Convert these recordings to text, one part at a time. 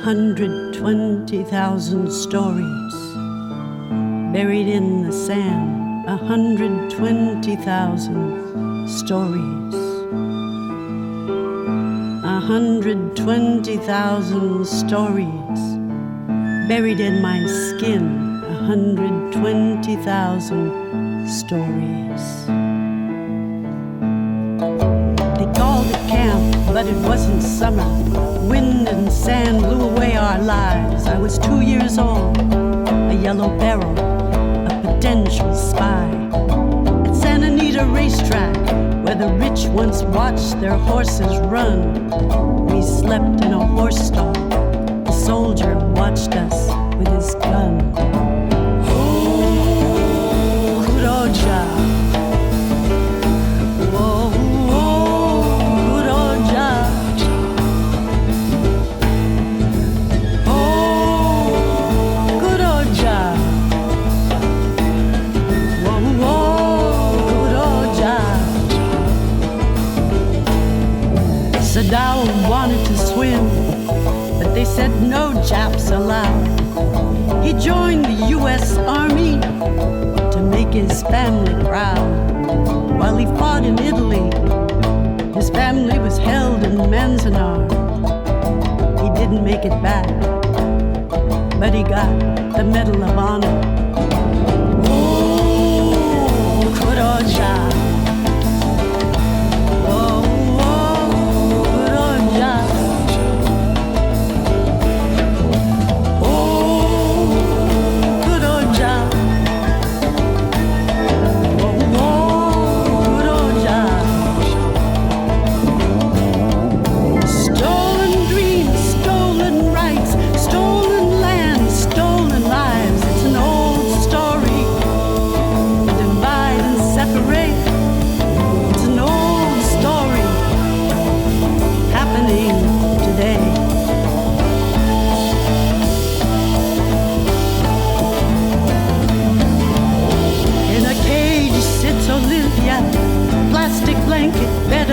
120,000 stories buried in the sand. 120,000 stories. 120,000 stories buried in my skin. 120,000 stories. They called it camp, but it wasn't summer. Wind and sand blew away our lives. I was 2 years old, a yellow barrel, a potential spy. At Santa Anita racetrack, where the rich once watched their horses run, we slept in a horse stall. The soldier watched us with his gun. Oh, Kuroja. Whoa, Kuroja. Oh, Kuroja. Whoa, Kuroja. Sadao wanted to swim, but they said no Japs allowed. He joined the U.S. Army to make his family proud. While he fought in Italy, his family was held in Manzanar. He didn't make it back, but he got the Medal of Honor. Oh, Kuroja.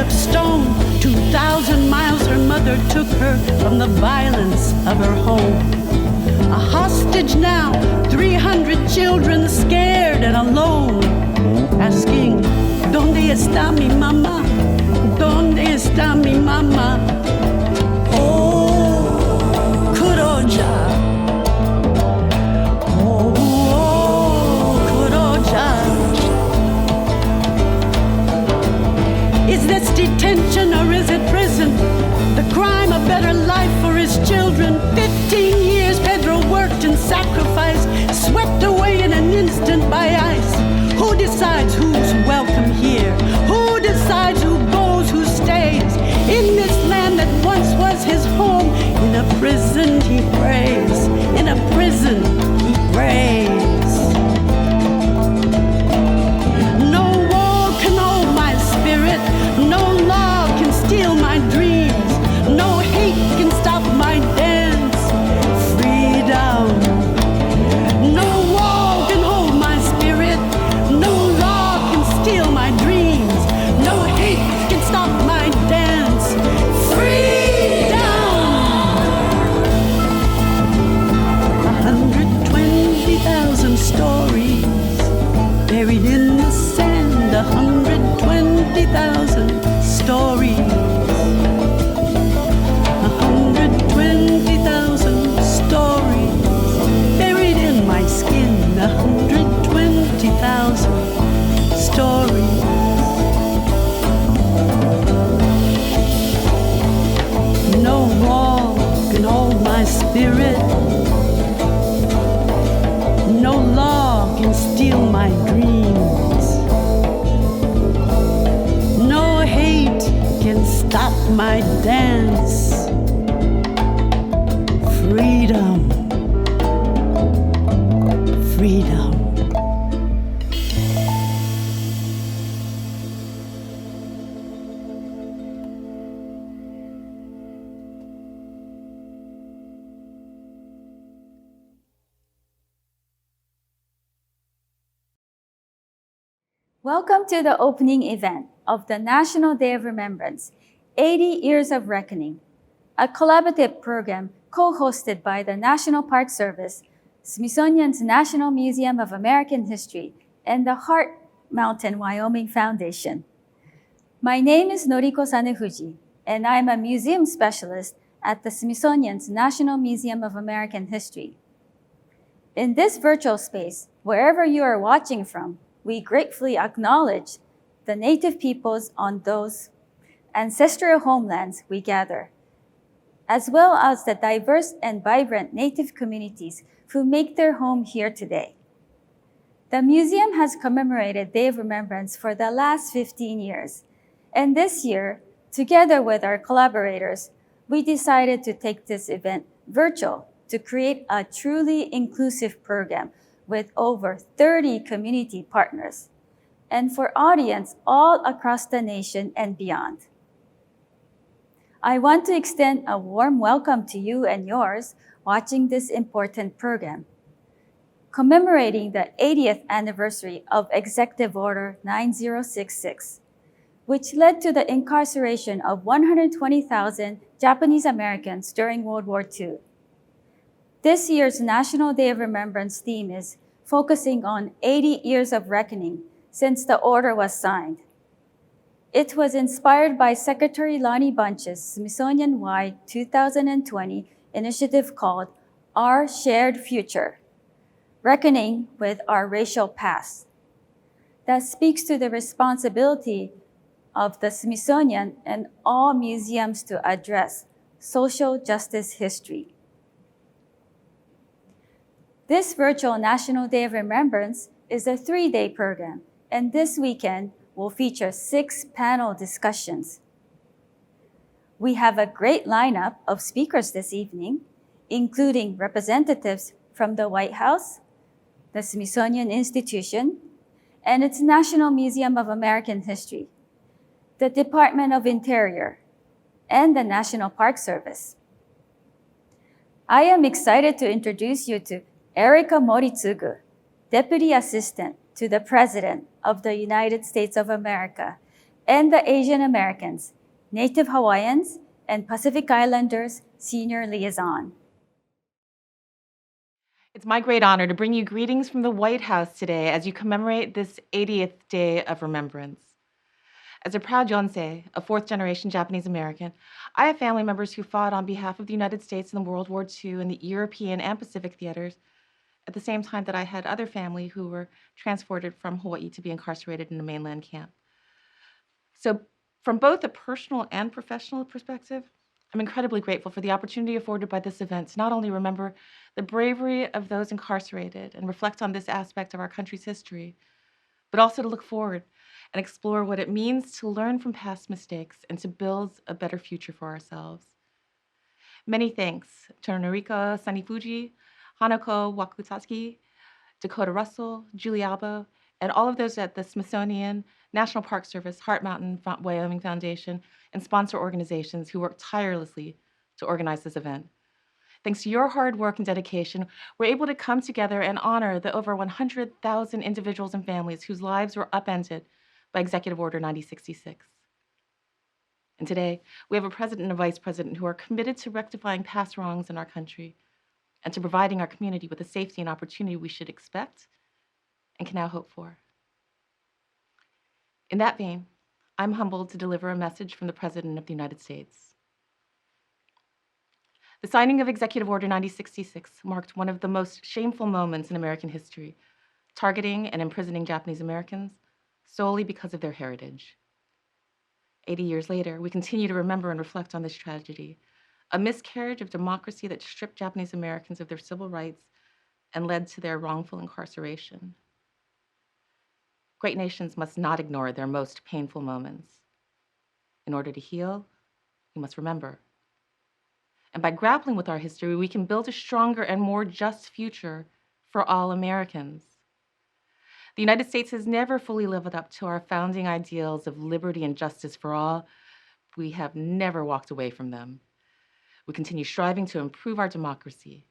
Stone. 2,000 miles her mother took her from the violence of her home. A hostage now, 300 children scared and alone, asking, ¿Dónde está mi mamá? ¿Dónde está mi mamá? Oh, Kuroja. Oh, Kuroja. Is this detention or is it prison? The crime, a better life for his children. 15 years Pedro worked and sacrificed, swept away in an instant by ice. Who decides who's welcome here? Who decides who goes, who stays? In this land that once was his home, in a prison he prays. In a prison he prays. No law can steal my dreams. No hate can stop my dance. Freedom. No wall can hold my spirit. No law can steal my dreams. No hate can stop my dance. Freedom. 120,000 stories buried in the sand. 120,000 stories. 120,000 stories buried in my skin. 120,000 stories. No wall can hold my spirit. No law can steal my dreams. No hate can stop my dance. Freedom. Freedom. Welcome to the opening event of the National Day of Remembrance, 80 Years of Reckoning, a collaborative program co-hosted by the National Park Service, Smithsonian's National Museum of American History, and the Heart Mountain Wyoming Foundation. My name is Noriko Sanefuji, and I'm a museum specialist at the Smithsonian's National Museum of American History. In this virtual space, wherever you are watching from, we gratefully acknowledge the Native peoples on those ancestral homelands we gather, as well as the diverse and vibrant Native communities who make their home here today. The museum has commemorated Day of Remembrance for the last 15 years, and this year, together with our collaborators, we decided to take this event virtual to create a truly inclusive program with over 30 community partners, and for audience all across the nation and beyond. I want to extend a warm welcome to you and yours watching this important program, commemorating the 80th anniversary of Executive Order 9066, which led to the incarceration of 120,000 Japanese Americans during World War II. This year's National Day of Remembrance theme is focusing on 80 years of reckoning since the order was signed. It was inspired by Secretary Lonnie Bunch's Smithsonian-wide 2020 initiative called Our Shared Future, Reckoning with Our Racial Past, that speaks to the responsibility of the Smithsonian and all museums to address social justice history. This virtual National Day of Remembrance is a 3-day program, and this weekend will feature 6 panel discussions. We have a great lineup of speakers this evening, including representatives from the White House, the Smithsonian Institution, and its National Museum of American History, the Department of Interior, and the National Park Service. I am excited to introduce you to Erika Moritsugu, Deputy Assistant to the President of the United States of America, and the Asian Americans, Native Hawaiians, and Pacific Islanders Senior Liaison. It's my great honor to bring you greetings from the White House today as you commemorate this 80th Day of Remembrance. As a proud Yonsei, a 4th-generation Japanese American, I have family members who fought on behalf of the United States in the World War II in the European and Pacific theaters, at the same time that I had other family who were transported from Hawaii to be incarcerated in a mainland camp. So from both a personal and professional perspective, I'm incredibly grateful for the opportunity afforded by this event to not only remember the bravery of those incarcerated and reflect on this aspect of our country's history, but also to look forward and explore what it means to learn from past mistakes and to build a better future for ourselves. Many thanks to Noriko Sanefuji, Hanako Wakutsuki, Dakota Russell, Julie Albo, and all of those at the Smithsonian, National Park Service, Heart Mountain Wyoming Foundation, and sponsor organizations who worked tirelessly to organize this event. Thanks to your hard work and dedication, we're able to come together and honor the over 100,000 individuals and families whose lives were upended by Executive Order 9066. And today, we have a president and a vice president who are committed to rectifying past wrongs in our country and to providing our community with the safety and opportunity we should expect and can now hope for. In that vein, I'm humbled to deliver a message from the President of the United States. The signing of Executive Order 9066 marked one of the most shameful moments in American history, targeting and imprisoning Japanese Americans solely because of their heritage. 80 years later, we continue to remember and reflect on this tragedy, a miscarriage of democracy that stripped Japanese Americans of their civil rights and led to their wrongful incarceration. Great nations must not ignore their most painful moments. In order to heal, we must remember. And by grappling with our history, we can build a stronger and more just future for all Americans. The United States has never fully lived up to our founding ideals of liberty and justice for all. We have never walked away from them. We continue striving to improve our democracy.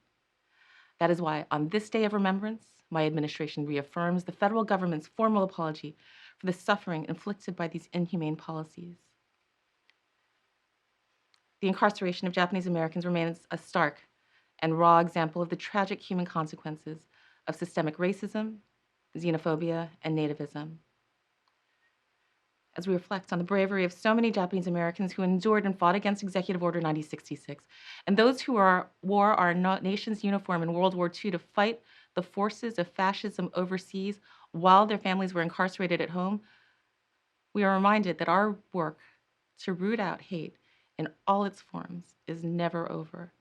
That is why, on this day of remembrance, my administration reaffirms the federal government's formal apology for the suffering inflicted by these inhumane policies. The incarceration of Japanese Americans remains a stark and raw example of the tragic human consequences of systemic racism, xenophobia, and nativism. As we reflect on the bravery of so many Japanese Americans who endured and fought against Executive Order 9066, and those who wore our nation's uniform in World War II to fight the forces of fascism overseas while their families were incarcerated at home, we are reminded that our work to root out hate in all its forms is never over.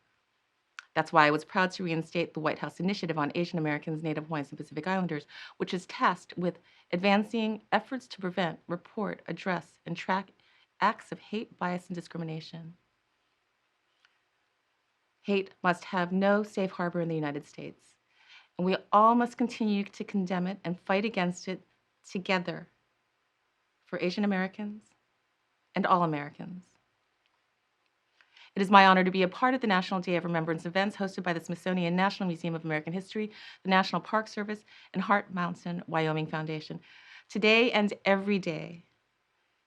That's why I was proud to reinstate the White House Initiative on Asian Americans, Native Hawaiians, and Pacific Islanders, which is tasked with advancing efforts to prevent, report, address, and track acts of hate, bias, and discrimination. Hate must have no safe harbor in the United States, and we all must continue to condemn it and fight against it together for Asian Americans and all Americans. It is my honor to be a part of the National Day of Remembrance events hosted by the Smithsonian National Museum of American History, the National Park Service, and Heart Mountain Wyoming Foundation. Today and every day,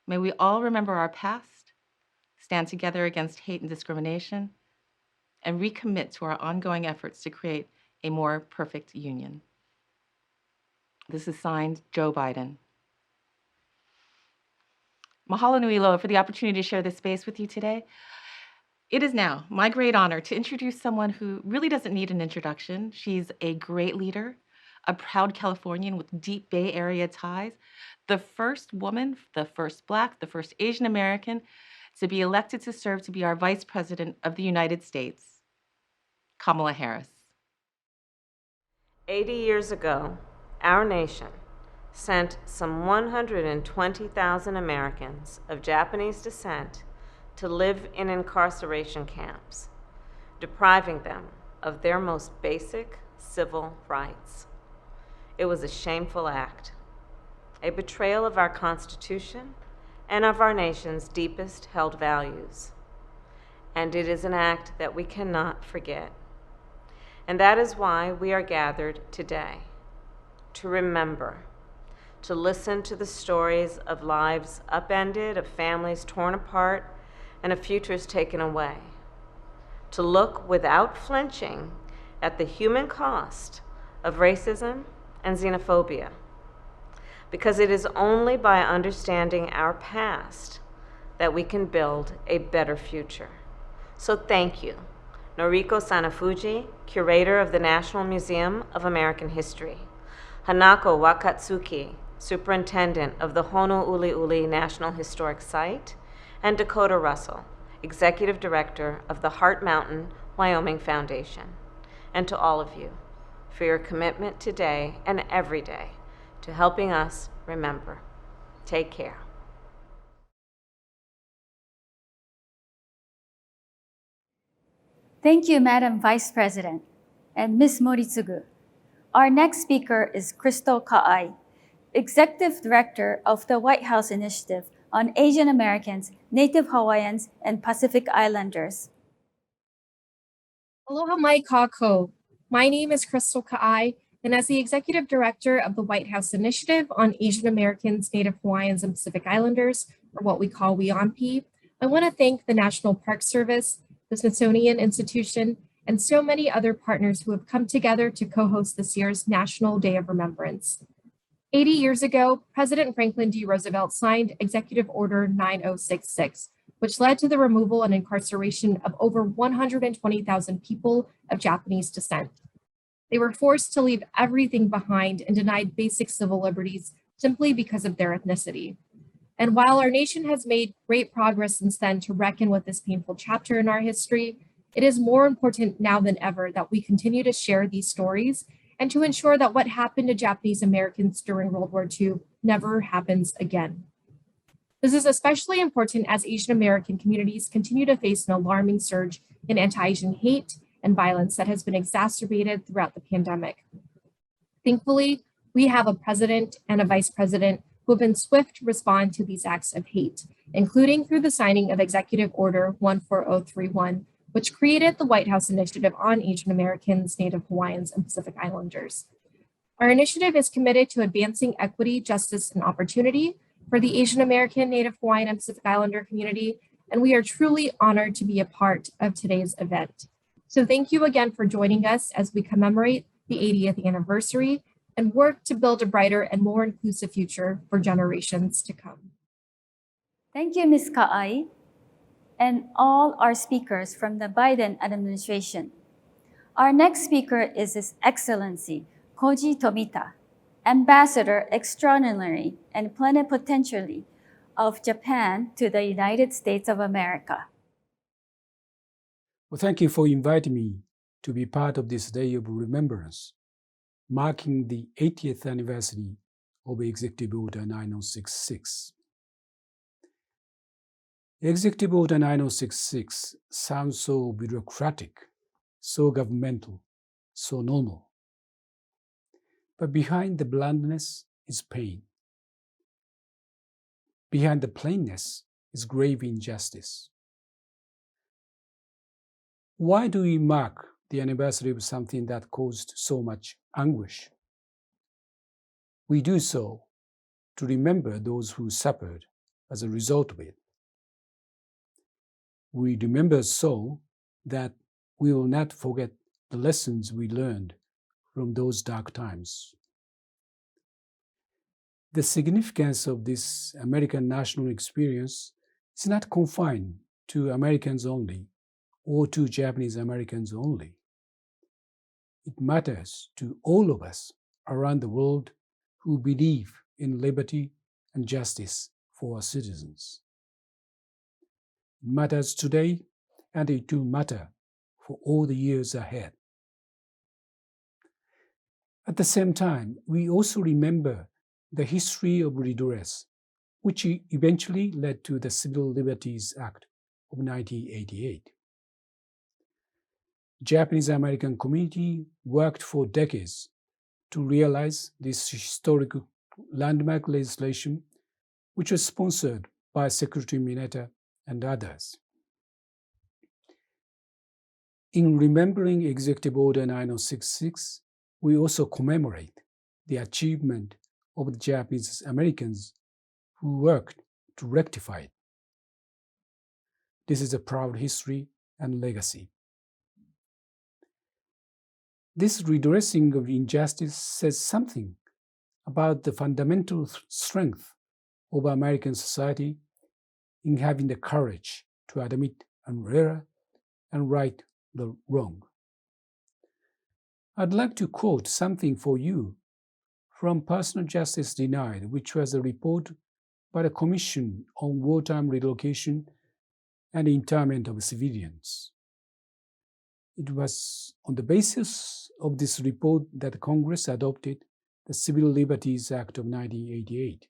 may we all remember our past, stand together against hate and discrimination, and recommit to our ongoing efforts to create a more perfect union. This is signed, Joe Biden. Mahalo nui loa for the opportunity to share this space with you today. It is now my great honor to introduce someone who really doesn't need an introduction. She's a great leader, a proud Californian with deep Bay Area ties, the first woman, the first Black, the first Asian American to be elected to serve to be our Vice President of the United States, Kamala Harris. 80 years ago, our nation sent some 120,000 Americans of Japanese descent to live in incarceration camps, depriving them of their most basic civil rights. It was a shameful act, a betrayal of our Constitution and of our nation's deepest held values. And it is an act that we cannot forget. And that is why we are gathered today, to remember, to listen to the stories of lives upended, of families torn apart, and of futures taken away, to look without flinching at the human cost of racism and xenophobia, because it is only by understanding our past that we can build a better future. So thank you, Noriko Sanafuji, Curator of the National Museum of American History, Hanako Wakatsuki, Superintendent of the Honouliuli National Historic Site, and Dakota Russell, Executive Director of the Heart Mountain Wyoming Foundation, and to all of you for your commitment today and every day to helping us remember. Take care. Thank you, Madam Vice President and Ms. Moritsugu. Our next speaker is Crystal Ka'ai, Executive Director of the White House Initiative on Asian Americans, Native Hawaiians, and Pacific Islanders. Aloha mai kākou. My name is Crystal Ka'ai, and as the Executive Director of the White House Initiative on Asian Americans, Native Hawaiians, and Pacific Islanders, or what we call WIONPI, I want to thank the National Park Service, the Smithsonian Institution, and so many other partners who have come together to co-host this year's National Day of Remembrance. 80 years ago, President Franklin D. Roosevelt signed Executive Order 9066, which led to the removal and incarceration of over 120,000 people of Japanese descent. They were forced to leave everything behind and denied basic civil liberties simply because of their ethnicity. And while our nation has made great progress since then to reckon with this painful chapter in our history, it is more important now than ever that we continue to share these stories and to ensure that what happened to Japanese Americans during World War II never happens again. This is especially important as Asian American communities continue to face an alarming surge in anti-Asian hate and violence that has been exacerbated throughout the pandemic. Thankfully, we have a president and a vice president who have been swift to respond to these acts of hate, including through the signing of Executive Order 14031, which created the White House Initiative on Asian Americans, Native Hawaiians, and Pacific Islanders. Our initiative is committed to advancing equity, justice, and opportunity for the Asian American, Native Hawaiian, and Pacific Islander community, and we are truly honored to be a part of today's event. So thank you again for joining us as we commemorate the 80th anniversary and work to build a brighter and more inclusive future for generations to come. Thank you, Ms. Kaai, and all our speakers from the Biden administration. Our next speaker is His Excellency Koji Tomita, Ambassador Extraordinary and Plenipotentiary of Japan to the United States of America. Well, thank you for inviting me to be part of this day of remembrance, marking the 80th anniversary of Executive Order 9066. Executive Order 9066 sounds so bureaucratic, so governmental, so normal. But behind the blandness is pain. Behind the plainness is grave injustice. Why do we mark the anniversary of something that caused so much anguish? We do so to remember those who suffered as a result of it. We remember so that we will not forget the lessons we learned from those dark times. The significance of this American national experience is not confined to Americans only or to Japanese Americans only. It matters to all of us around the world who believe in liberty and justice for our citizens. It matters today, and it will matter for all the years ahead. At the same time, we also remember the history of redress, which eventually led to the Civil Liberties Act of 1988. Japanese American community worked for decades to realize this historic landmark legislation, which was sponsored by Secretary Mineta and others. In remembering Executive Order 9066, we also commemorate the achievement of the Japanese Americans who worked to rectify it. This is a proud history and legacy. This redressing of injustice says something about the fundamental strength of American society in having the courage to admit an error and right the wrong. I'd like to quote something for you from Personal Justice Denied, which was a report by the Commission on Wartime Relocation and Internment of Civilians. It was on the basis of this report that Congress adopted the Civil Liberties Act of 1988,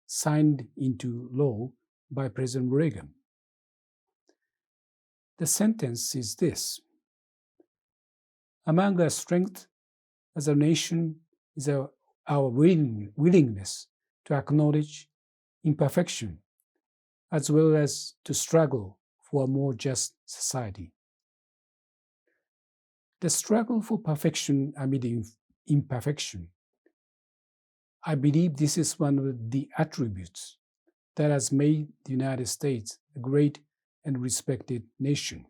signed into law by President Reagan. The sentence is this: among our strengths as a nation is our willingness to acknowledge imperfection, as well as to struggle for a more just society. The struggle for perfection amid imperfection. I believe this is one of the attributes that has made the United States a great and respected nation.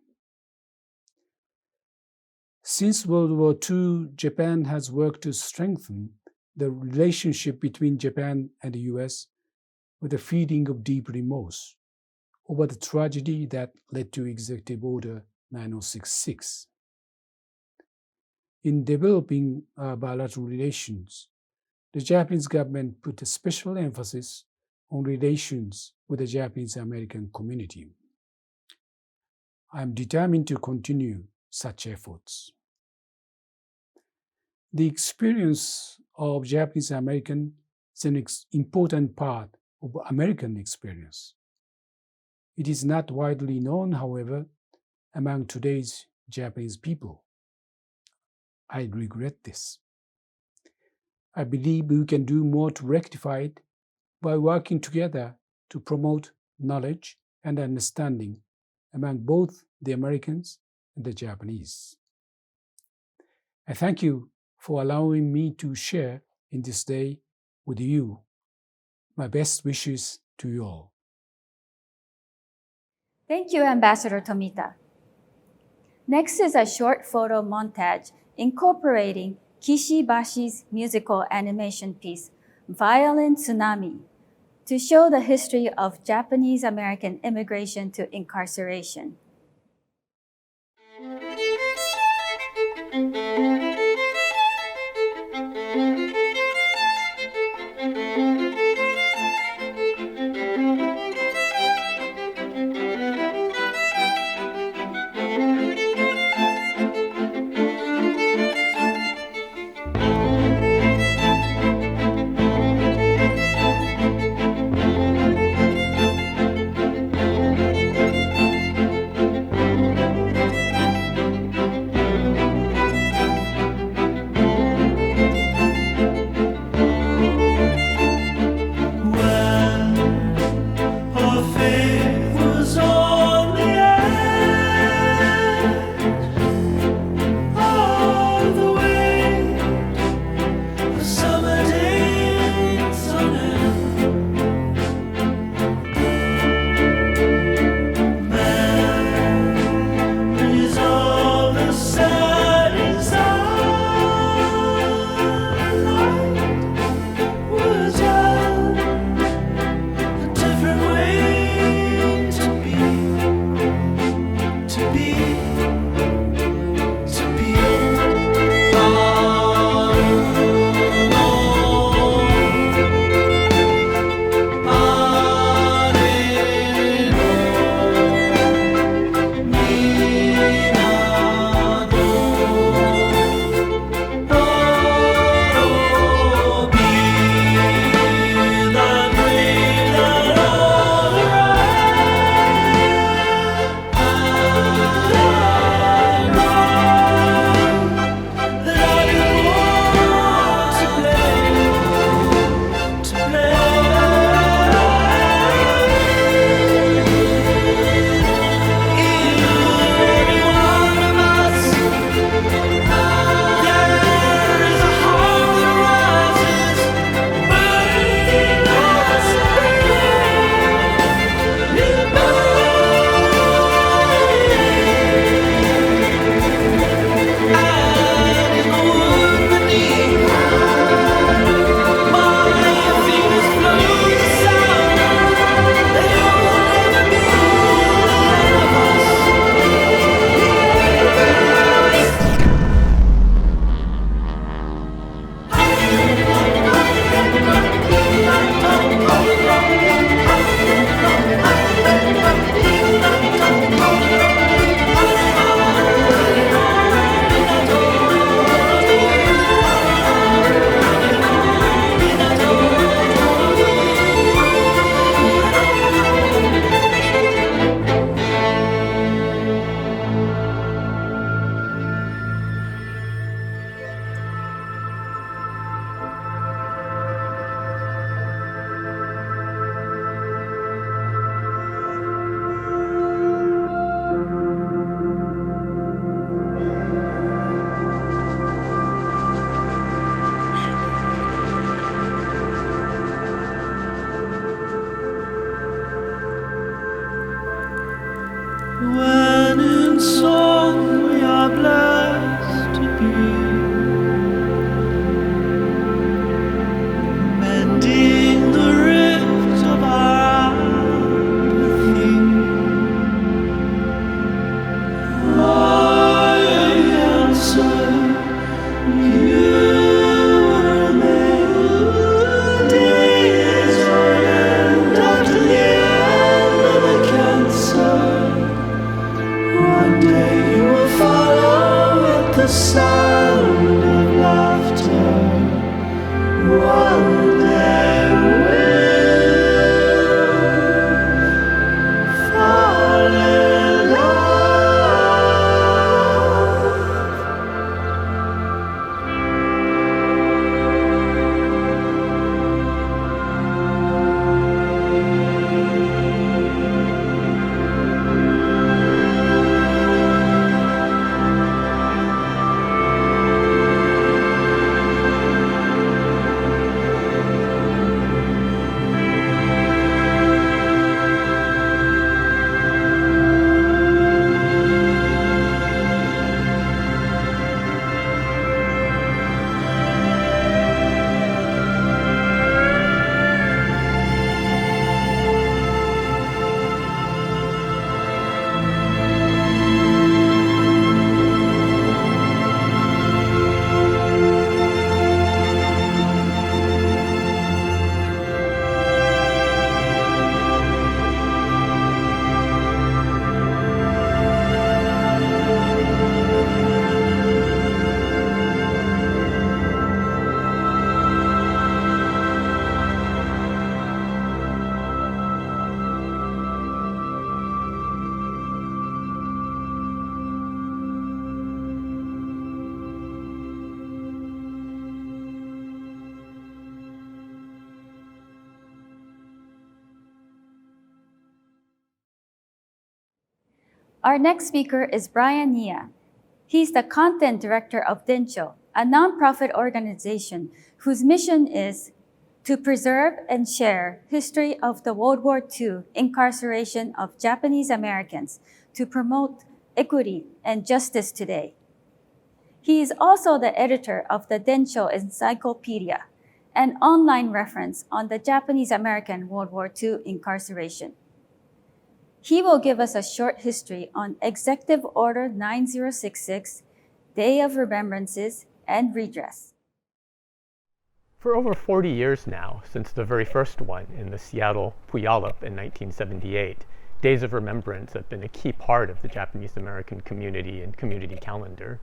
Since World War II, Japan has worked to strengthen the relationship between Japan and the US with a feeling of deep remorse over the tragedy that led to Executive Order 9066. In developing bilateral relations, the Japanese government put a special emphasis on relations with the Japanese American community. I am determined to continue such efforts. The experience of Japanese American is an important part of American experience. It is not widely known, however, among today's Japanese people. I regret this. I believe we can do more to rectify it by working together to promote knowledge and understanding among both the Americans and the Japanese. I thank you for allowing me to share in this day with you. My best wishes to you all. Thank you, Ambassador Tomita. Next is a short photo montage incorporating Kishi Bashi's musical animation piece, Violin Tsunami, to show the history of Japanese American immigration to incarceration. Our next speaker is Brian Nia. He's the content director of Densho, a nonprofit organization whose mission is to preserve and share history of the World War II incarceration of Japanese Americans to promote equity and justice today. He is also the editor of the Densho Encyclopedia, an online reference on the Japanese American World War II incarceration. He will give us a short history on Executive Order 9066, Day of Remembrances and Redress. For over 40 years now, since the very first one in the Seattle Puyallup in 1978, Days of Remembrance have been a key part of the Japanese American community and community calendar.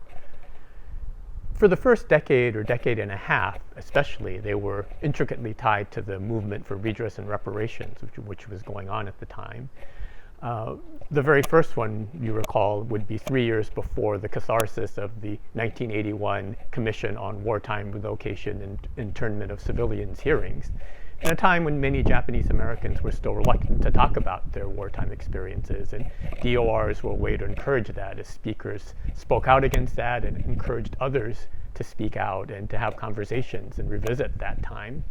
For the first decade or decade and a half, especially, they were intricately tied to the movement for redress and reparations, which was going on at the time. The very first one, you recall, would be 3 years before the catharsis of the 1981 Commission on Wartime Relocation and Internment of Civilians hearings, in a time when many Japanese Americans were still reluctant to talk about their wartime experiences, and DORs were a way to encourage that as speakers spoke out against that and encouraged others to speak out and to have conversations and revisit that time.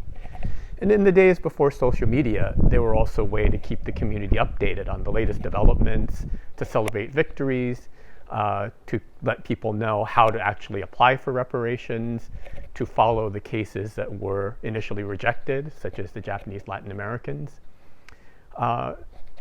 And in the days before social media, they were also a way to keep the community updated on the latest developments, to celebrate victories, to let people know how to actually apply for reparations, to follow the cases that were initially rejected, such as the Japanese Latin Americans.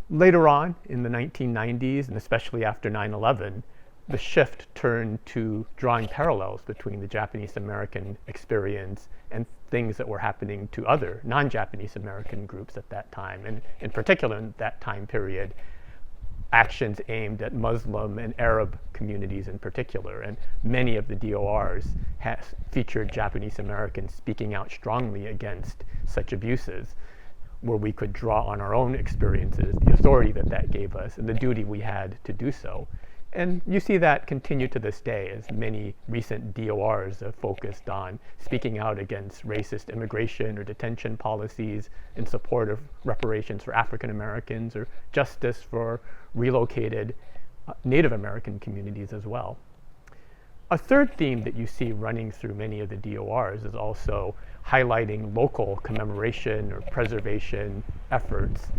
Later on, in the 1990s, and especially after 9/11, the shift turned to drawing parallels between the Japanese American experience and things that were happening to other non-Japanese American groups at that time, and in particular in that time period, actions aimed at Muslim and Arab communities in particular. And many of the DORs featured Japanese Americans speaking out strongly against such abuses, where we could draw on our own experiences, the authority that gave us, and the duty we had to do so. And you see that continue to this day, as many recent DORs have focused on speaking out against racist immigration or detention policies in support of reparations for African Americans or justice for relocated Native American communities as well. A third theme that you see running through many of the DORs is also highlighting local commemoration or preservation efforts.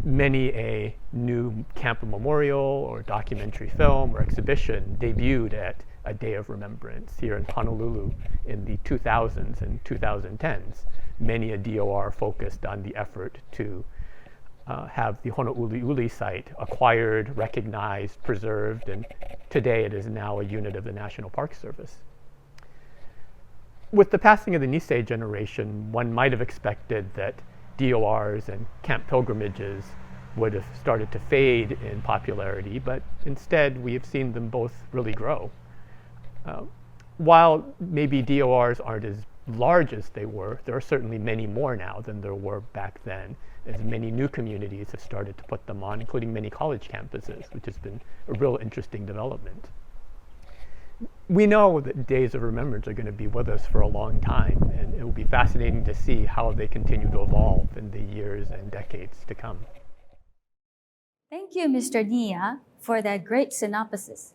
Many a new camp memorial or documentary film or exhibition debuted at a Day of Remembrance here in Honolulu in the 2000s and 2010s. Many a DOR focused on the effort to have the Honouliuli site acquired, recognized, preserved, and today it is now a unit of the National Park Service. With the passing of the Nisei generation, one might have expected that DORs and camp pilgrimages would have started to fade in popularity, but instead we have seen them both really grow. While maybe DORs aren't as large as they were, there are certainly many more now than there were back then, as many new communities have started to put them on, including many college campuses, which has been a real interesting development. We know that Days of Remembrance are going to be with us for a long time, and it will be fascinating to see how they continue to evolve in the years and decades to come. Thank you, Mr. Nia, for that great synopsis.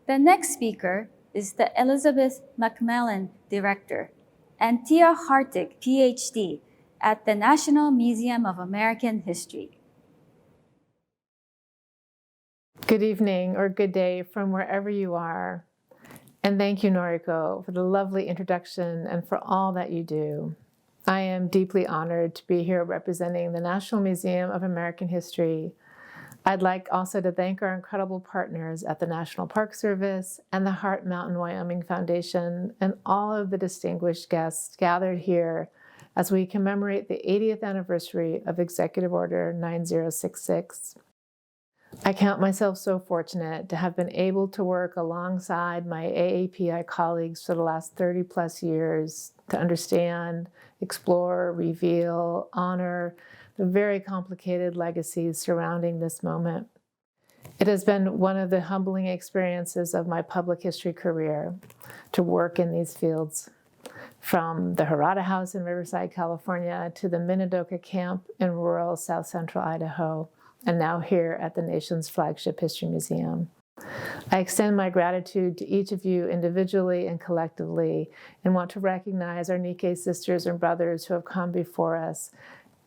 The next speaker is the Elizabeth Macmillan Director and Tia Hartig, PhD, at the National Museum of American History. Good evening or good day from wherever you are. And thank you, Noriko, for the lovely introduction and for all that you do. I am deeply honored to be here representing the National Museum of American History. I'd like also to thank our incredible partners at the National Park Service and the Heart Mountain Wyoming Foundation and all of the distinguished guests gathered here as we commemorate the 80th anniversary of Executive Order 9066. I count myself so fortunate to have been able to work alongside my AAPI colleagues for the last 30 plus years to understand, explore, reveal, honor the very complicated legacies surrounding this moment. It has been one of the humbling experiences of my public history career to work in these fields, from the Harada House in Riverside, California, to the Minidoka Camp in rural South Central Idaho, and now here at the nation's flagship History Museum. I extend my gratitude to each of you individually and collectively, and want to recognize our Nikkei sisters and brothers who have come before us,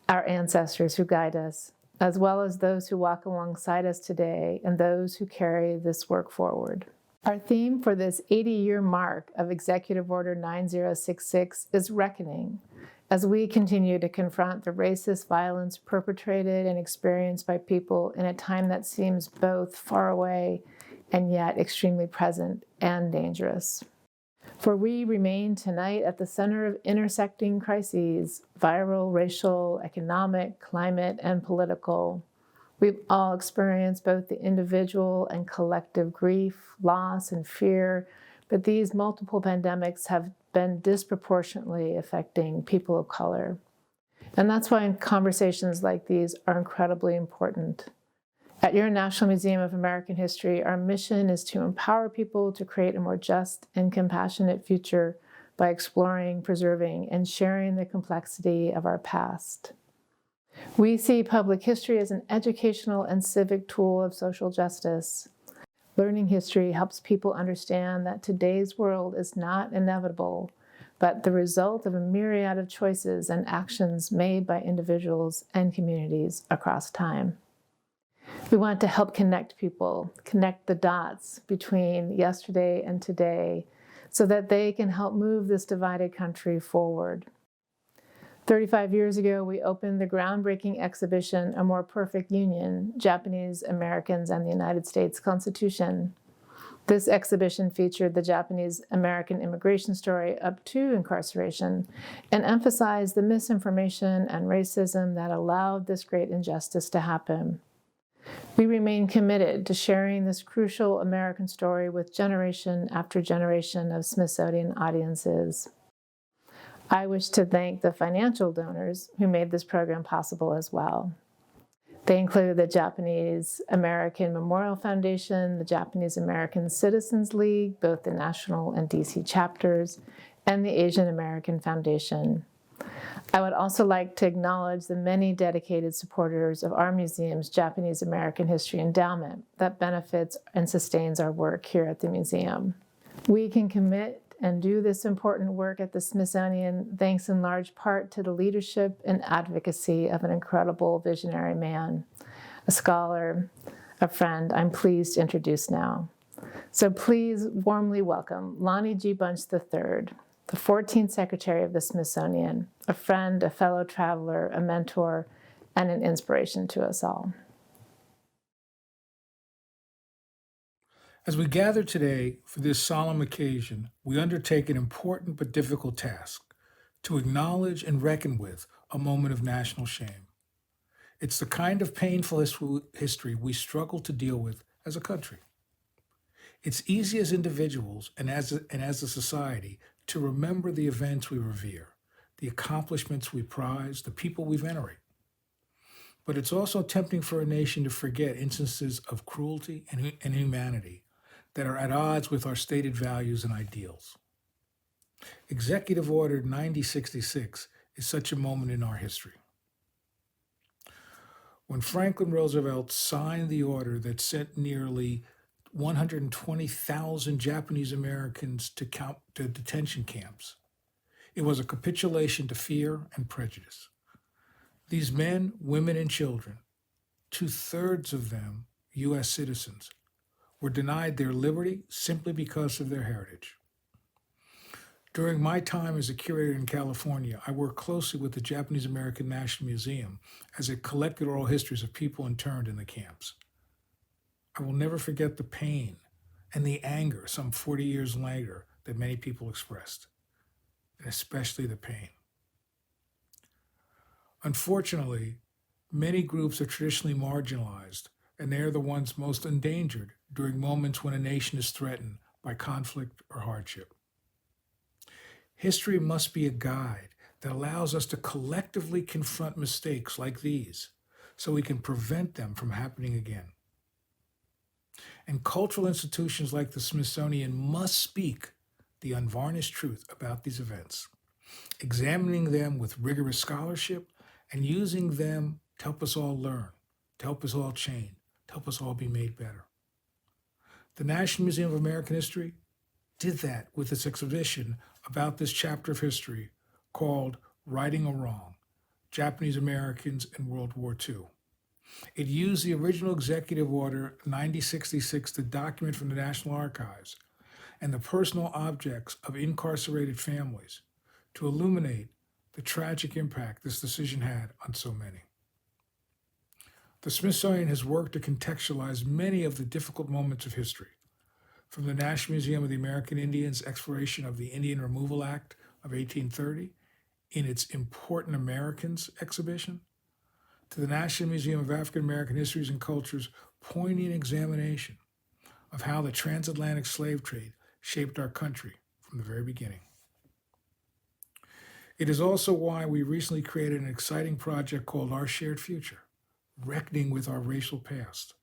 our ancestors who guide us, as well as those who walk alongside us today and those who carry this work forward. Our theme for this 80-year mark of Executive Order 9066 is reckoning, as we continue to confront the racist violence perpetrated and experienced by people in a time that seems both far away and yet extremely present and dangerous. For we remain tonight at the center of intersecting crises: viral, racial, economic, climate, and political. We've all experienced both the individual and collective grief, loss, and fear, but these multiple pandemics have been disproportionately affecting people of color. And that's why conversations like these are incredibly important. At your National Museum of American History, our mission is to empower people to create a more just and compassionate future by exploring, preserving, and sharing the complexity of our past. We see public history as an educational and civic tool of social justice. Learning history helps people understand that today's world is not inevitable, but the result of a myriad of choices and actions made by individuals and communities across time. We want to help connect people, connect the dots between yesterday and today, so that they can help move this divided country forward. 35 years ago, we opened the groundbreaking exhibition, A More Perfect Union: Japanese Americans and the United States Constitution. This exhibition featured the Japanese American immigration story up to incarceration and emphasized the misinformation and racism that allowed this great injustice to happen. We remain committed to sharing this crucial American story with generation after generation of Smithsonian audiences. I wish to thank the financial donors who made this program possible as well. They include the Japanese American Memorial Foundation, the Japanese American Citizens League, both the national and DC chapters, and the Asian American Foundation. I would also like to acknowledge the many dedicated supporters of our museum's Japanese American History Endowment that benefits and sustains our work here at the museum. We can commit and do this important work at the Smithsonian thanks in large part to the leadership and advocacy of an incredible visionary man, a scholar, a friend I'm pleased to introduce now. So please warmly welcome Lonnie G. Bunch III, the 14th Secretary of the Smithsonian, a friend, a fellow traveler, a mentor, and an inspiration to us all. As we gather today for this solemn occasion, we undertake an important but difficult task: to acknowledge and reckon with a moment of national shame. It's the kind of painful history we struggle to deal with as a country. It's easy as individuals and as a society to remember the events we revere, the accomplishments we prize, the people we venerate. But it's also tempting for a nation to forget instances of cruelty and inhumanity that are at odds with our stated values and ideals. Executive Order 9066 is such a moment in our history. When Franklin Roosevelt signed the order that sent nearly 120,000 Japanese Americans to detention camps, it was a capitulation to fear and prejudice. These men, women, and children, 2/3 of them U.S. citizens, were denied their liberty simply because of their heritage. During my time as a curator in California, I worked closely with the Japanese American National Museum as it collected oral histories of people interned in the camps. I will never forget the pain and the anger some 40 years later that many people expressed, and especially the pain. Unfortunately, many groups are traditionally marginalized, and they are the ones most endangered during moments when a nation is threatened by conflict or hardship. History must be a guide that allows us to collectively confront mistakes like these so we can prevent them from happening again. And cultural institutions like the Smithsonian must speak the unvarnished truth about these events, examining them with rigorous scholarship and using them to help us all learn, to help us all change, to help us all be made better. The National Museum of American History did that with its exhibition about this chapter of history called Righting a Wrong, Japanese Americans in World War II. It used the original Executive Order 9066 to document from the National Archives and the personal objects of incarcerated families to illuminate the tragic impact this decision had on so many. The Smithsonian has worked to contextualize many of the difficult moments of history, from the National Museum of the American Indians' exploration of the Indian Removal Act of 1830 in its Important Americans exhibition, to the National Museum of African American Histories and Culture's poignant examination of how the transatlantic slave trade shaped our country from the very beginning. It is also why we recently created an exciting project called Our Shared Future, Reckoning with Our Racial Past.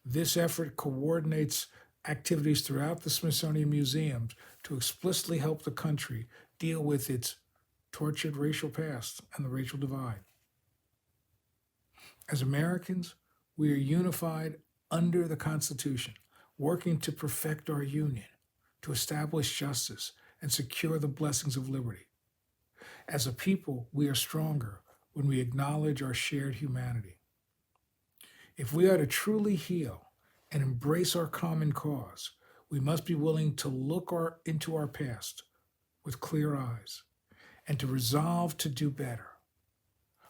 This effort coordinates activities throughout the Smithsonian Museums to explicitly help the country deal with its tortured racial past and the racial divide. As Americans, we are unified under the Constitution, working to perfect our union, to establish justice and secure the blessings of liberty. As a people, we are stronger when we acknowledge our shared humanity. If we are to truly heal and embrace our common cause, we must be willing to look into our past with clear eyes and to resolve to do better.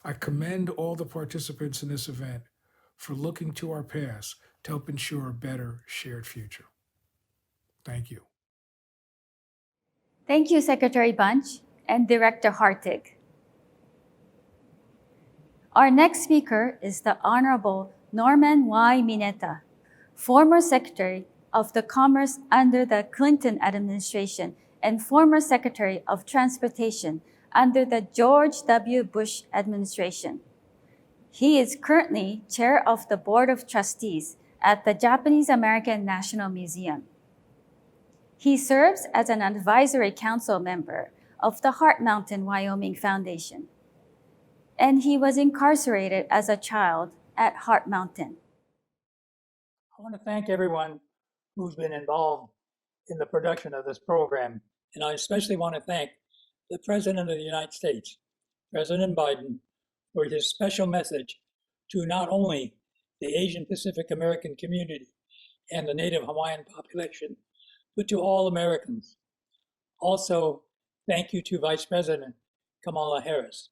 I commend all the participants in this event for looking to our past to help ensure a better shared future. Thank you. Thank you, Secretary Bunch and Director Hartig. Our next speaker is the Honorable Norman Y. Mineta, former Secretary of the Commerce under the Clinton administration and former Secretary of Transportation under the George W. Bush administration. He is currently Chair of the Board of Trustees at the Japanese American National Museum. He serves as an advisory council member of the Heart Mountain, Wyoming Foundation, and he was incarcerated as a child at Heart Mountain. I want to thank everyone who's been involved in the production of this program, and I especially want to thank the President of the United States, President Biden, for his special message to not only the Asian Pacific American community and the Native Hawaiian population, but to all Americans. Also, thank you to Vice President Kamala Harris.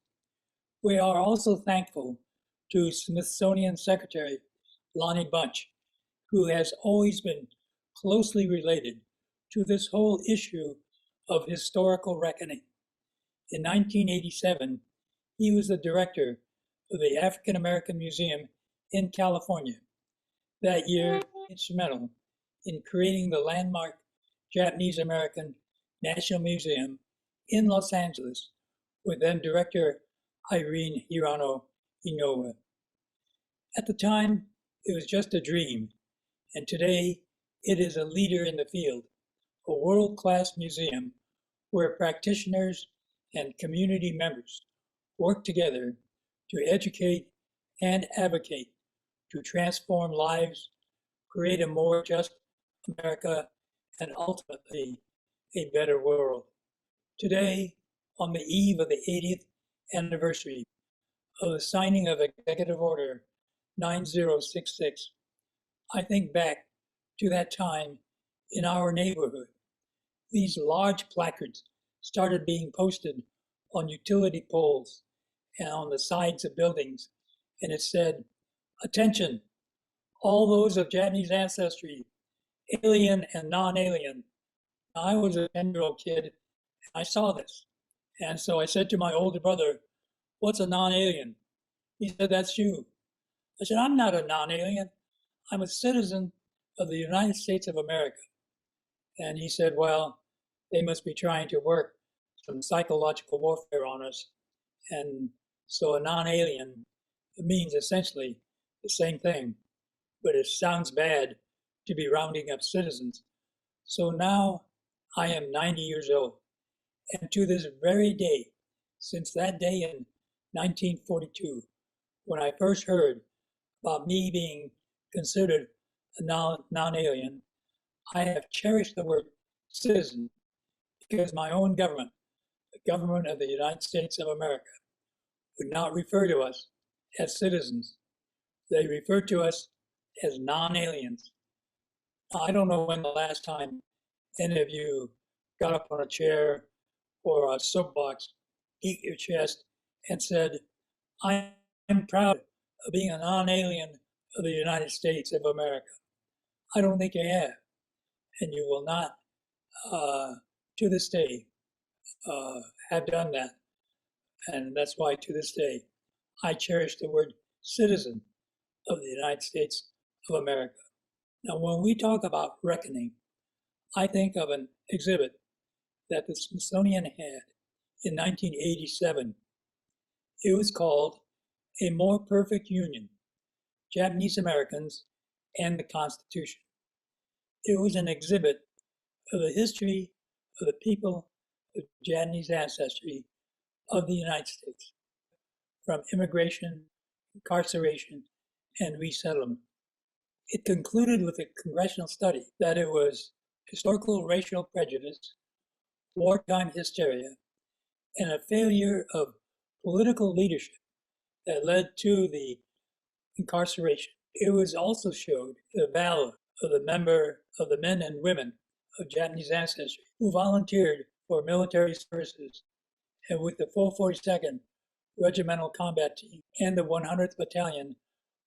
We are also thankful to Smithsonian Secretary Lonnie Bunch, who has always been closely related to this whole issue of historical reckoning. In 1987, he was the director of the African American Museum in California. That year, instrumental in creating the landmark Japanese American National Museum in Los Angeles with then director Irene Hirano Inoue. At the time, it was just a dream, and today it is a leader in the field, a world-class museum where practitioners and community members work together to educate and advocate to transform lives, create a more just America, and ultimately a better world. Today, on the eve of the 80th anniversary of the signing of Executive Order 9066, I think back to that time in our neighborhood. These large placards started being posted on utility poles and on the sides of buildings, and it said, "Attention, all those of Japanese ancestry, alien and non-alien." I was a 10-year-old kid, and I saw this. And so I said to my older brother, "What's a non-alien?" He said, "That's you." I said, "I'm not a non-alien. I'm a citizen of the United States of America." And he said, "Well, they must be trying to work some psychological warfare on us." And so a non-alien means essentially the same thing, but it sounds bad to be rounding up citizens. So now I am 90 years old. And to this very day, since that day in 1942, when I first heard about me being considered a non-alien, I have cherished the word citizen because my own government, the government of the United States of America, would not refer to us as citizens. They refer to us as non-aliens. I don't know when the last time any of you got up on a chair or a soapbox, beat your chest, and said, I'm proud of being a non-alien of the United States of America. I don't think you have, and you will not, to this day, have done that. And that's why, to this day, I cherish the word citizen of the United States of America. Now, when we talk about reckoning, I think of an exhibit that the Smithsonian had in 1987. It was called A More Perfect Union, Japanese Americans and the Constitution. It was an exhibit of the history of the people of Japanese ancestry of the United States, from immigration, incarceration, and resettlement. It concluded with a congressional study that it was historical racial prejudice, wartime hysteria, and a failure of political leadership that led to the incarceration. It was also showed the valor of the men and women of Japanese ancestry who volunteered for military services, and with the 442nd Regimental Combat Team and the 100th Battalion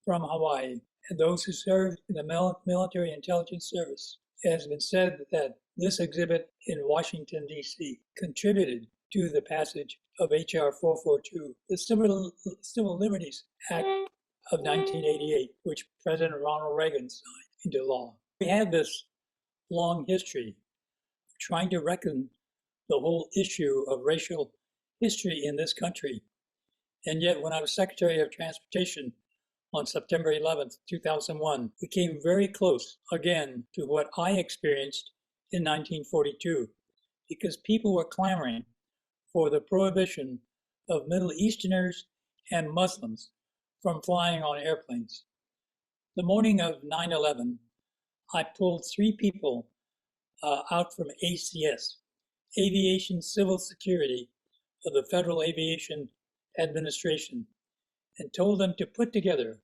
from Hawaii, and those who served in the Military Intelligence Service. It has been said that this exhibit in Washington, D.C. contributed to the passage of H.R. 442, the Civil Liberties Act of 1988, which President Ronald Reagan signed into law. We have this long history of trying to reckon the whole issue of racial history in this country. And yet, when I was Secretary of Transportation on September 11th, 2001, we came very close again to what I experienced in 1942, because people were clamoring for the prohibition of Middle Easterners and Muslims from flying on airplanes. The morning of 9/11, I pulled 3 people out from ACS, Aviation Civil Security of the Federal Aviation Administration, and told them to put together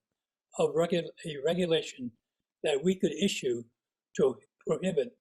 a regulation that we could issue to prohibit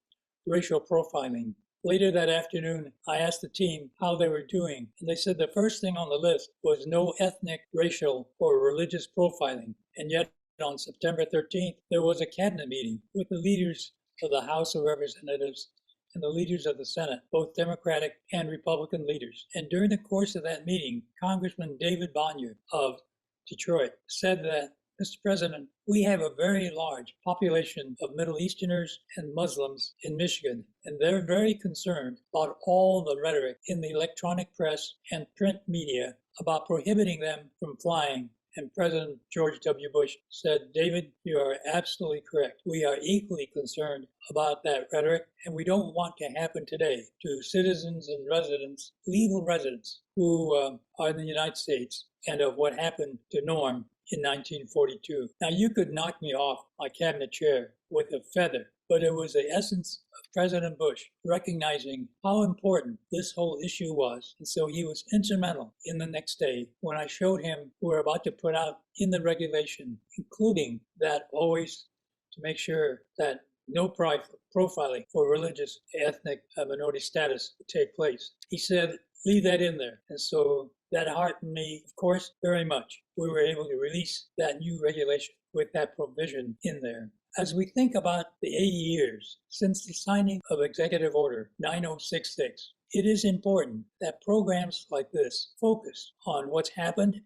racial profiling. Later that afternoon, I asked the team how they were doing, and they said the first thing on the list was no ethnic, racial, or religious profiling. And yet, on September 13th, there was a cabinet meeting with the leaders of the House of Representatives and the leaders of the Senate, both Democratic and Republican leaders. And during the course of that meeting, Congressman David Bonyer of Detroit said that, Mr. President, we have a very large population of Middle Easterners and Muslims in Michigan, and they're very concerned about all the rhetoric in the electronic press and print media about prohibiting them from flying. And President George W. Bush said, David, you are absolutely correct. We are equally concerned about that rhetoric, and we don't want to happen today to citizens and residents, legal residents who are in the United States, and of what happened to Norm in 1942. Now, you could knock me off my cabinet chair with a feather, but it was the essence of President Bush recognizing how important this whole issue was. And so he was instrumental in the next day when I showed him what we're about to put out in the regulation, including that always to make sure that no profiling for religious, ethnic, minority status would take place. He said, leave that in there. And so that heartened me, of course, very much. We were able to release that new regulation with that provision in there. As we think about the 80 years since the signing of Executive Order 9066, it is important that programs like this focus on what's happened,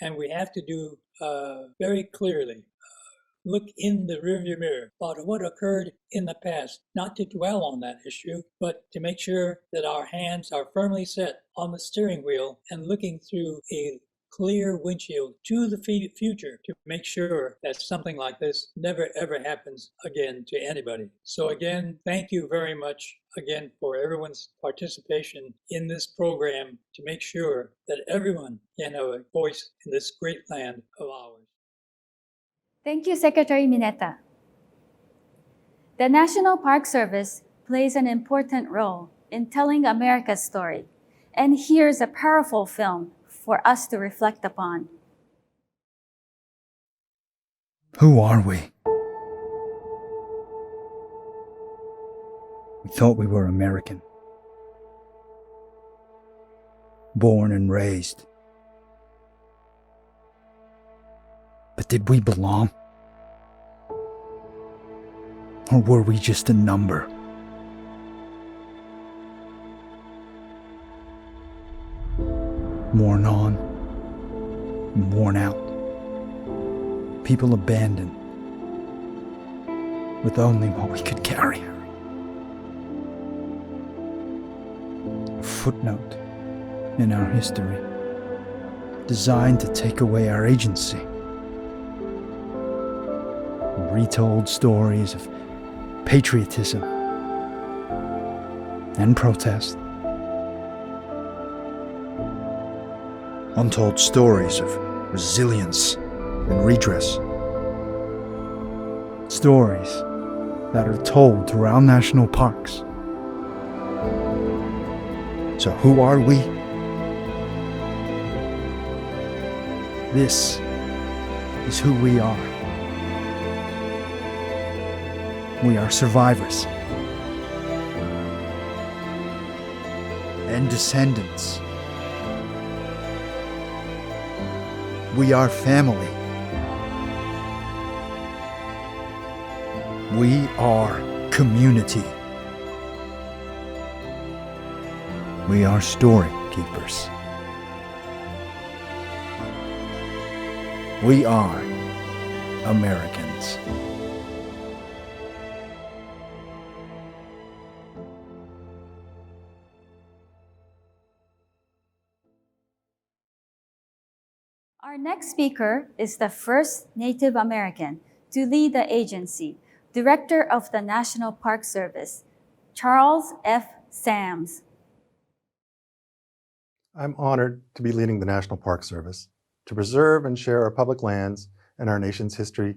and we have to do very clearly look in the rearview mirror about what occurred in the past, not to dwell on that issue, but to make sure that our hands are firmly set on the steering wheel and looking through a clear windshield to the future to make sure that something like this never ever happens again to anybody. So again, thank you very much again for everyone's participation in this program to make sure that everyone can have a voice in this great land of ours. Thank you, Secretary Mineta. The National Park Service plays an important role in telling America's story, and here's a powerful film for us to reflect upon. Who are we? We thought we were American. Born and raised. But did we belong? Or were we just a number? Worn on, worn out. People abandoned, with only what we could carry. A footnote in our history, designed to take away our agency. Retold stories of patriotism and protest. Untold stories of resilience and redress. Stories that are told throughout national parks. So who are we? This is who we are. We are survivors and descendants. We are family. We are community. We are story keepers. We are Americans. Our next speaker is the first Native American to lead the agency, Director of the National Park Service, Charles F. Sams. I'm honored to be leading the National Park Service to preserve and share our public lands and our nation's history.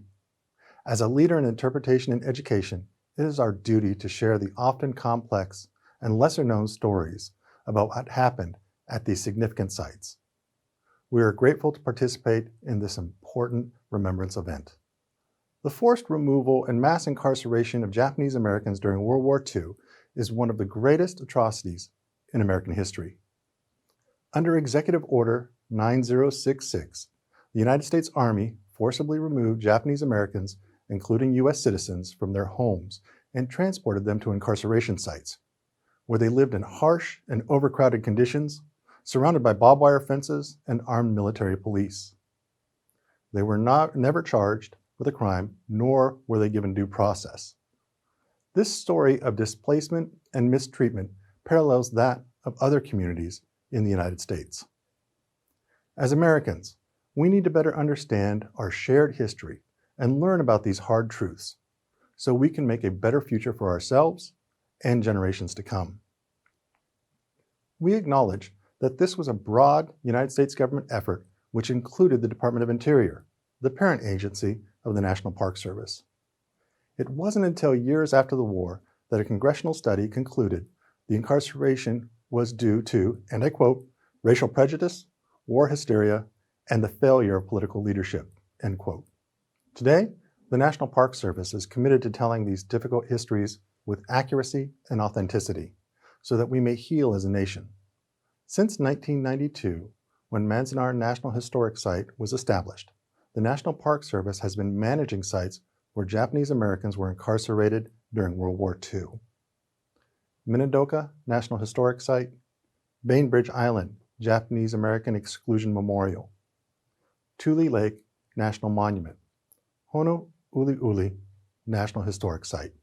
As a leader in interpretation and education, it is our duty to share the often complex and lesser-known stories about what happened at these significant sites. We are grateful to participate in this important remembrance event. The forced removal and mass incarceration of Japanese Americans during World War II is one of the greatest atrocities in American history. Under Executive Order 9066, the United States Army forcibly removed Japanese Americans, including U.S. citizens, from their homes and transported them to incarceration sites, where they lived in harsh and overcrowded conditions, surrounded by barbed wire fences and armed military police. They were never charged with a crime, nor were they given due process. This story of displacement and mistreatment parallels that of other communities in the United States. As Americans, we need to better understand our shared history and learn about these hard truths so we can make a better future for ourselves and generations to come. We acknowledge that this was a broad United States government effort which included the Department of Interior, the parent agency of the National Park Service. It wasn't until years after the war that a congressional study concluded the incarceration was due to, and I quote, racial prejudice, war hysteria, and the failure of political leadership, end quote. Today, the National Park Service is committed to telling these difficult histories with accuracy and authenticity so that we may heal as a nation. Since 1992, when Manzanar National Historic Site was established, the National Park Service has been managing sites where Japanese Americans were incarcerated during World War II. Minidoka National Historic Site, Bainbridge Island Japanese American Exclusion Memorial, Tule Lake National Monument, Honouliuli National Historic Site,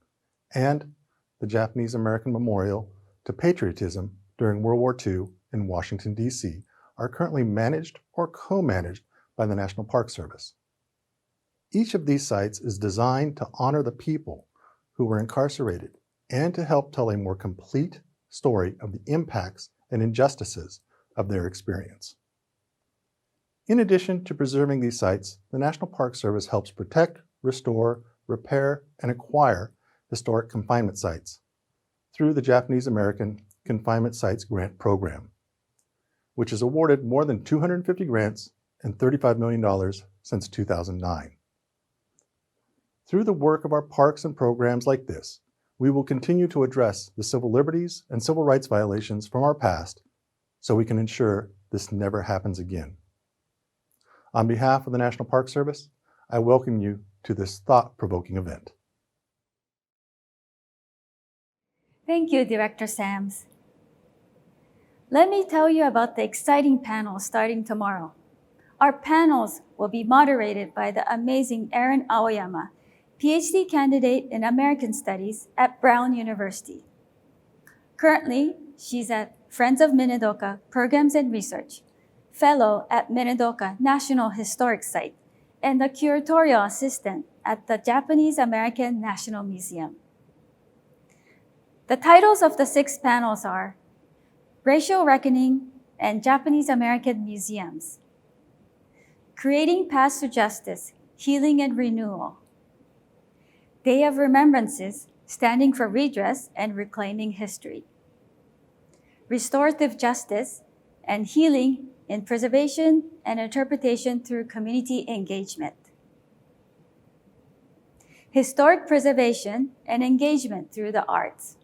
and the Japanese American Memorial to Patriotism during World War II in Washington, D.C. are currently managed or co-managed by the National Park Service. Each of these sites is designed to honor the people who were incarcerated and to help tell a more complete story of the impacts and injustices of their experience. In addition to preserving these sites, the National Park Service helps protect, restore, repair, and acquire historic confinement sites through the Japanese American Confinement Sites Grant Program, which has awarded more than 250 grants and $35 million since 2009. Through the work of our parks and programs like this, we will continue to address the civil liberties and civil rights violations from our past so we can ensure this never happens again. On behalf of the National Park Service, I welcome you to this thought-provoking event. Thank you, Director Sams. Let me tell you about the exciting panels starting tomorrow. Our panels will be moderated by the amazing Erin Aoyama, PhD candidate in American Studies at Brown University. Currently, she's at Friends of Minidoka Programs and Research, Fellow at Minidoka National Historic Site, and the Curatorial Assistant at the Japanese American National Museum. The titles of the 6 panels are Racial Reckoning and Japanese American Museums, Creating Paths to Justice, Healing and Renewal, Day of Remembrances, Standing for Redress and Reclaiming History, Restorative Justice and Healing in Preservation and Interpretation through Community Engagement, Historic Preservation and Engagement through the Arts,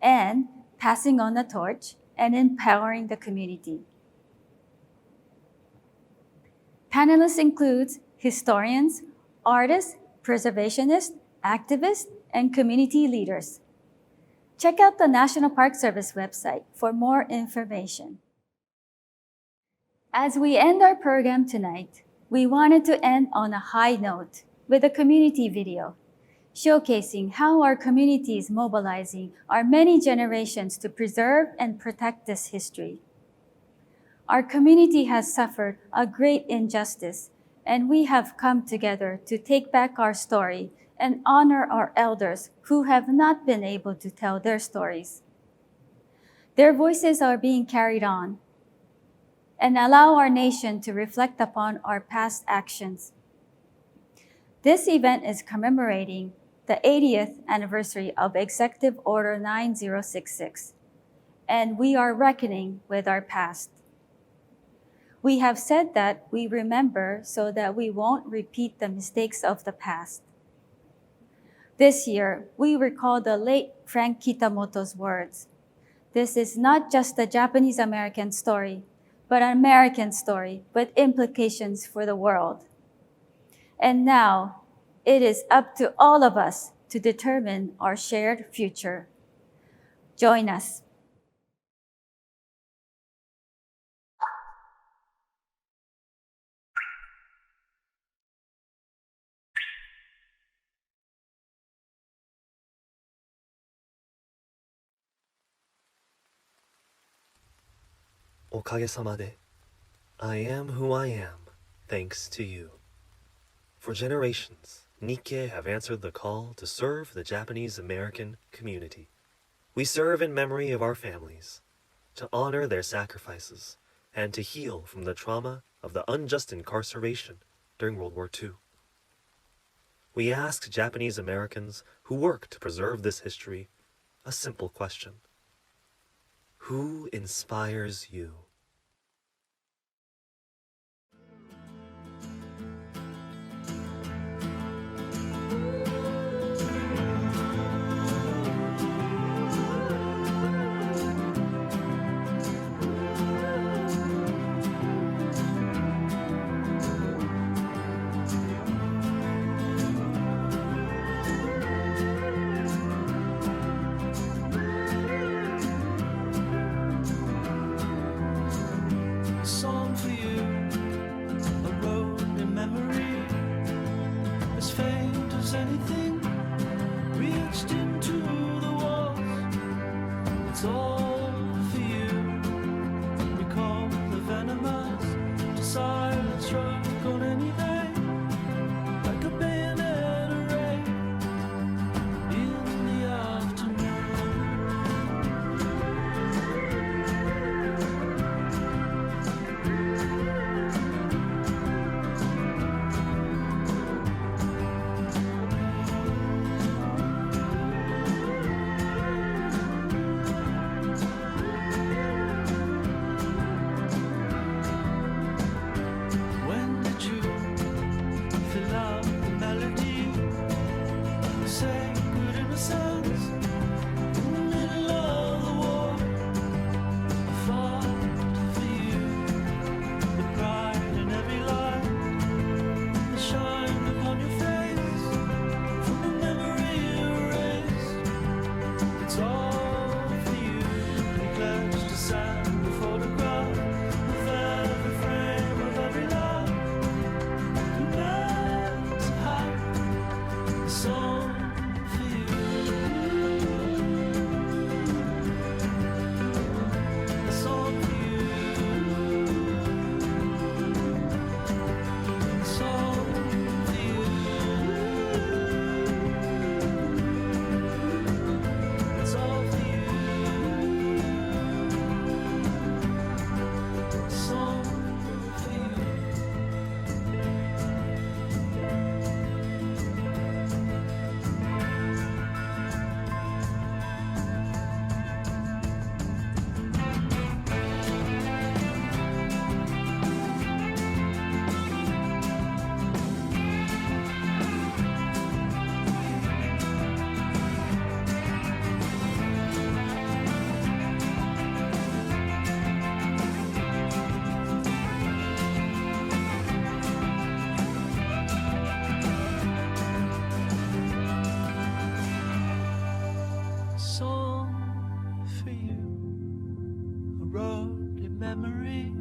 and Passing on the Torch and Empowering the Community. Panelists include historians, artists, preservationists, activists, and community leaders. Check out the National Park Service website for more information. As we end our program tonight, we wanted to end on a high note with a community video showcasing how our community is mobilizing our many generations to preserve and protect this history. Our community has suffered a great injustice, and we have come together to take back our story and honor our elders who have not been able to tell their stories. Their voices are being carried on and allow our nation to reflect upon our past actions. This event is commemorating the 80th anniversary of Executive Order 9066, and we are reckoning with our past. We have said that we remember so that we won't repeat the mistakes of the past. This year, we recall the late Frank Kitamoto's words. This is not just a Japanese American story, but an American story with implications for the world. And now, it is up to all of us to determine our shared future. Join us. Okagesamade, I am who I am, thanks to you. For generations, Nikkei have answered the call to serve the Japanese American community. We serve in memory of our families, to honor their sacrifices, and to heal from the trauma of the unjust incarceration during World War II. We ask Japanese Americans who work to preserve this history a simple question. Who inspires you? memory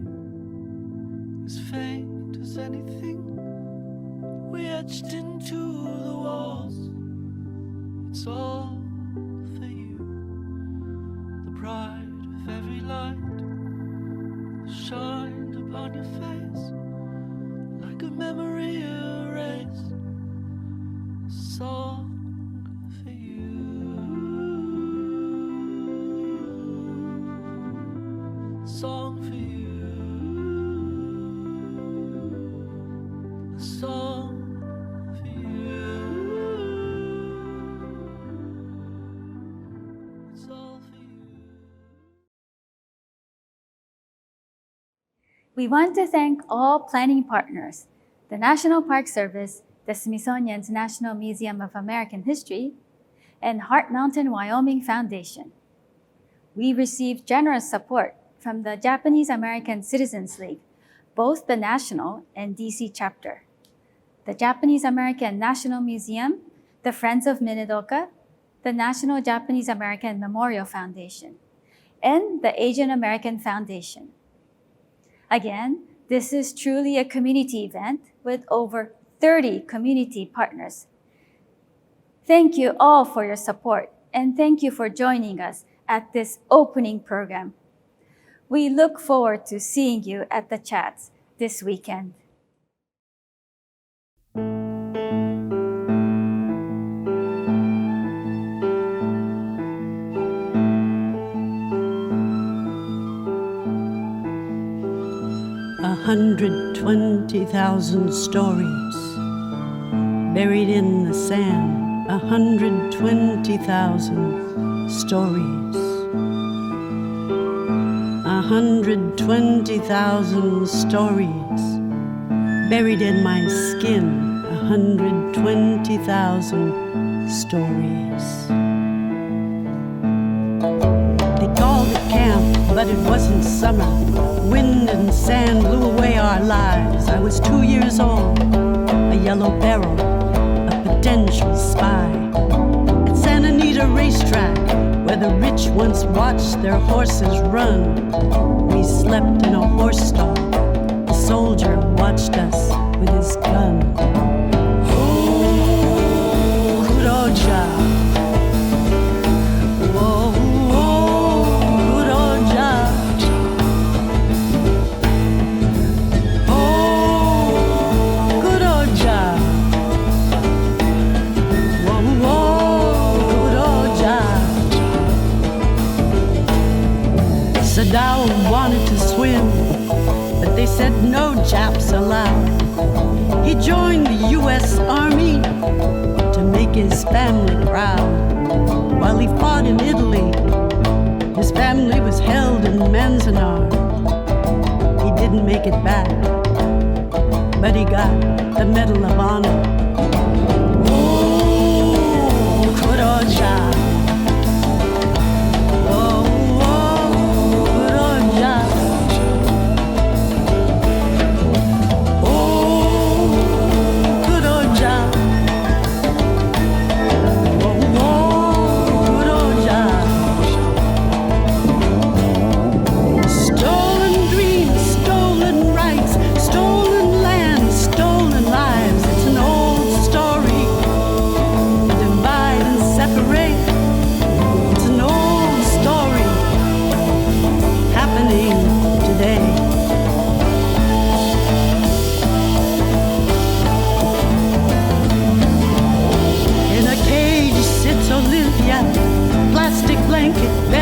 as faint as anything we etched into the walls. It's all for you, the pride of every light that shined upon your face like a memory erased. A song for you, a song for you, a song for you. It's all for you. We want to thank all planning partners, the National Park Service, the Smithsonian's National Museum of American History, and Heart Mountain Wyoming Foundation. We received generous support from the Japanese American Citizens League, both the national and DC chapter, the Japanese American National Museum, the Friends of Minidoka, the National Japanese American Memorial Foundation, and the Asian American Foundation. Again, this is truly a community event with over 30 community partners. Thank you all for your support, and thank you for joining us at this opening program. We look forward to seeing you at the chats this weekend. $120,000 stories buried in the sand. 120,000 stories. 120,000 stories buried in my skin. 120,000 stories. They called it camp, but it wasn't summer. Wind and sand blew away our lives. I was 2 years old, a yellow barrel, a potential spy. At Santa Anita racetrack, where the rich once watched their horses run, we slept in a horse stall. A soldier watched us with his gun. Oh, Kuroja. Sadao wanted to swim, but they said no Japs allowed. He joined the U.S. Army to make his family proud. While he fought in Italy, his family was held in Manzanar. He didn't make it back, but he got the Medal of Honor. Oh, Kuroja.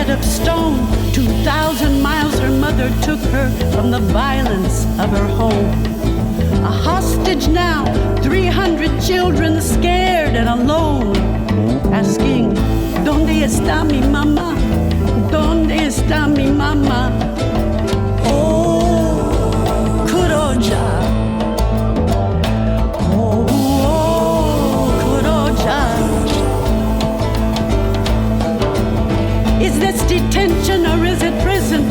Of stone, 2,000 miles her mother took her from the violence of her home. A hostage now, 300 children scared and alone, asking, ¿Dónde está mi mamá? ¿Dónde está mi mamá? Oh, Kuroja. Oh, Kuroja. Is this detention or is it prison?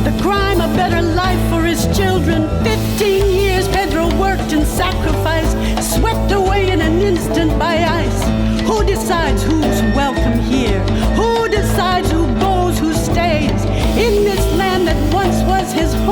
The crime, a better life for his children. 15 years Pedro worked and sacrificed, swept away in an instant by ice. Who decides who's welcome here? Who decides who goes, who stays? In this land that once was his home.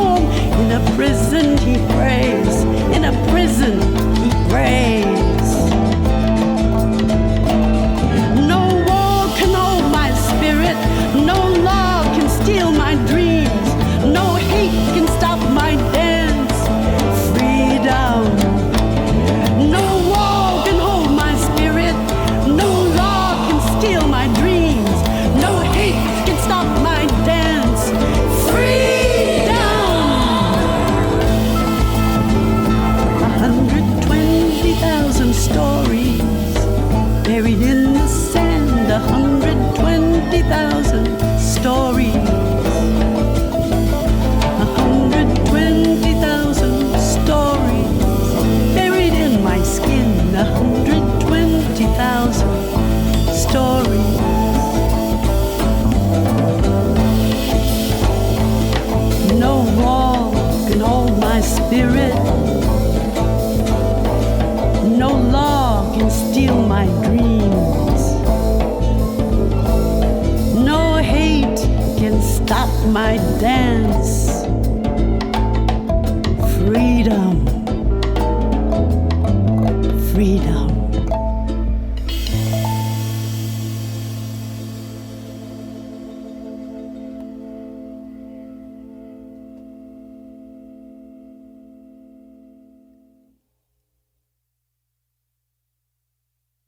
spirit. No law can steal my dreams. No hate can stop my dance.